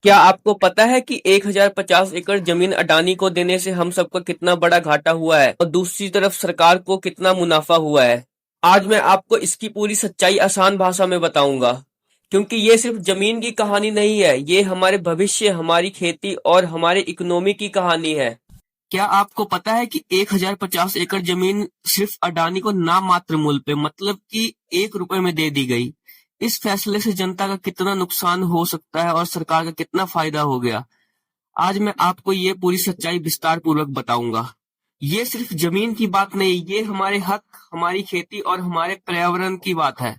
क्या आपको पता है कि 1050 एकड़ जमीन अडानी को देने से हम सबको कितना बड़ा घाटा हुआ है और दूसरी तरफ सरकार को कितना मुनाफा हुआ है। आज मैं आपको इसकी पूरी सच्चाई आसान भाषा में बताऊंगा, क्योंकि ये सिर्फ जमीन की कहानी नहीं है, ये हमारे भविष्य, हमारी खेती और हमारे इकोनॉमी की कहानी है। क्या आपको पता है कि 1050 एकड़ जमीन सिर्फ अडानी को नाम मात्र मूल्य पे, मतलब कि 1 रुपए में दे दी गई। इस फैसले से जनता का कितना नुकसान हो सकता है और सरकार का कितना फायदा हो गया, आज मैं आपको ये पूरी सच्चाई विस्तार पूर्वक बताऊंगा। ये सिर्फ जमीन की बात नहीं, ये हमारे हक, हमारी खेती और हमारे पर्यावरण की बात है।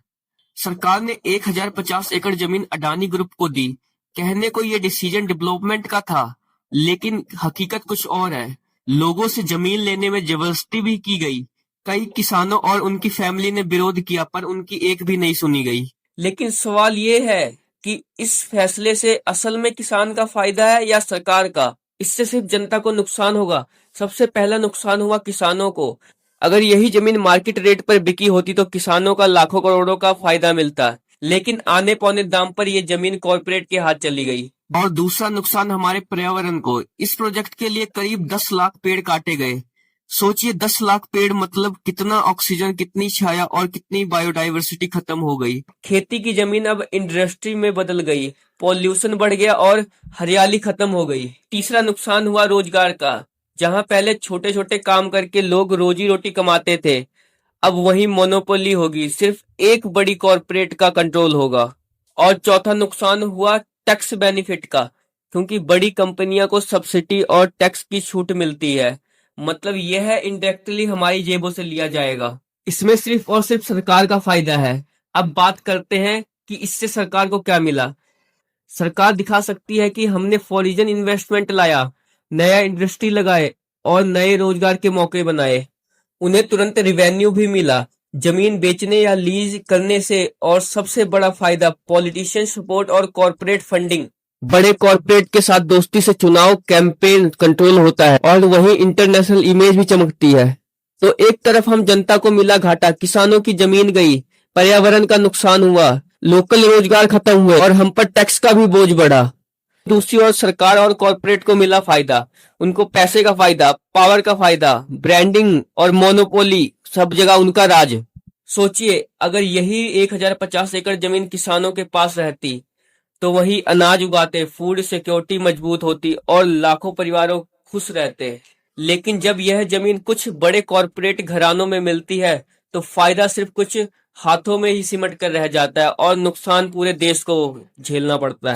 सरकार ने 1050 एकड़ जमीन अडानी ग्रुप को दी। कहने को ये डिसीजन डेवलपमेंट का था, लेकिन हकीकत कुछ और है। लोगों से जमीन लेने में जबरदस्ती भी की गई। कई किसानों और उनकी फैमिली ने विरोध किया, पर उनकी एक भी नहीं सुनी गई। लेकिन सवाल ये है कि इस फैसले से असल में किसान का फायदा है या सरकार का? इससे सिर्फ जनता को नुकसान होगा। सबसे पहला नुकसान हुआ किसानों को। अगर यही जमीन मार्केट रेट पर बिकी होती तो किसानों का लाखों करोड़ों का फायदा मिलता, लेकिन आने पौने दाम पर ये जमीन कॉर्पोरेट के हाथ चली गई। और दूसरा नुकसान हमारे पर्यावरण को। इस प्रोजेक्ट के लिए करीब 10 लाख पेड़ काटे गए। सोचिए, 10 लाख पेड़ मतलब कितना ऑक्सीजन, कितनी छाया और कितनी बायोडाइवर्सिटी खत्म हो गई। खेती की जमीन अब इंडस्ट्री में बदल गई, पॉल्यूशन बढ़ गया और हरियाली खत्म हो गई। तीसरा नुकसान हुआ रोजगार का। जहां पहले छोटे छोटे काम करके लोग रोजी रोटी कमाते थे, अब वही मोनोपोली होगी, सिर्फ एक बड़ी कॉर्पोरेट का कंट्रोल होगा। और चौथा नुकसान हुआ टैक्स बेनिफिट का, क्योंकि बड़ी कंपनियों को सब्सिडी और टैक्स की छूट मिलती है। मतलब यह है इनडायरेक्टली हमारी जेबों से लिया जाएगा। इसमें सिर्फ और सिर्फ सरकार का फायदा है। अब बात करते हैं कि इससे सरकार को क्या मिला। सरकार दिखा सकती है कि हमने फॉरेन इन्वेस्टमेंट लाया, नया इंडस्ट्री लगाए और नए रोजगार के मौके बनाए। उन्हें तुरंत रिवेन्यू भी मिला जमीन बेचने या लीज करने से। और सबसे बड़ा फायदा पॉलिटिशियन सपोर्ट और कॉर्पोरेट फंडिंग। बड़े कॉर्पोरेट के साथ दोस्ती से चुनाव कैंपेन कंट्रोल होता है और वहीं इंटरनेशनल इमेज भी चमकती है। तो एक तरफ हम जनता को मिला घाटा, किसानों की जमीन गई, पर्यावरण का नुकसान हुआ, लोकल रोजगार खत्म हुए और हम पर टैक्स का भी बोझ बढ़ा। दूसरी ओर सरकार और कॉर्पोरेट को मिला फायदा। उनको पैसे का फायदा, पावर का फायदा, ब्रांडिंग और मोनोपोली, सब जगह उनका राज। सोचिए, अगर यही 1050 एकड़ जमीन किसानों के पास रहती तो वही अनाज उगाते, फूड सिक्योरिटी मजबूत होती और लाखों परिवारों खुश रहते। लेकिन जब यह जमीन कुछ बड़े कॉर्पोरेट घरानों में मिलती है तो फायदा सिर्फ कुछ हाथों में ही सिमट कर रह जाता है और नुकसान पूरे देश को झेलना पड़ता है।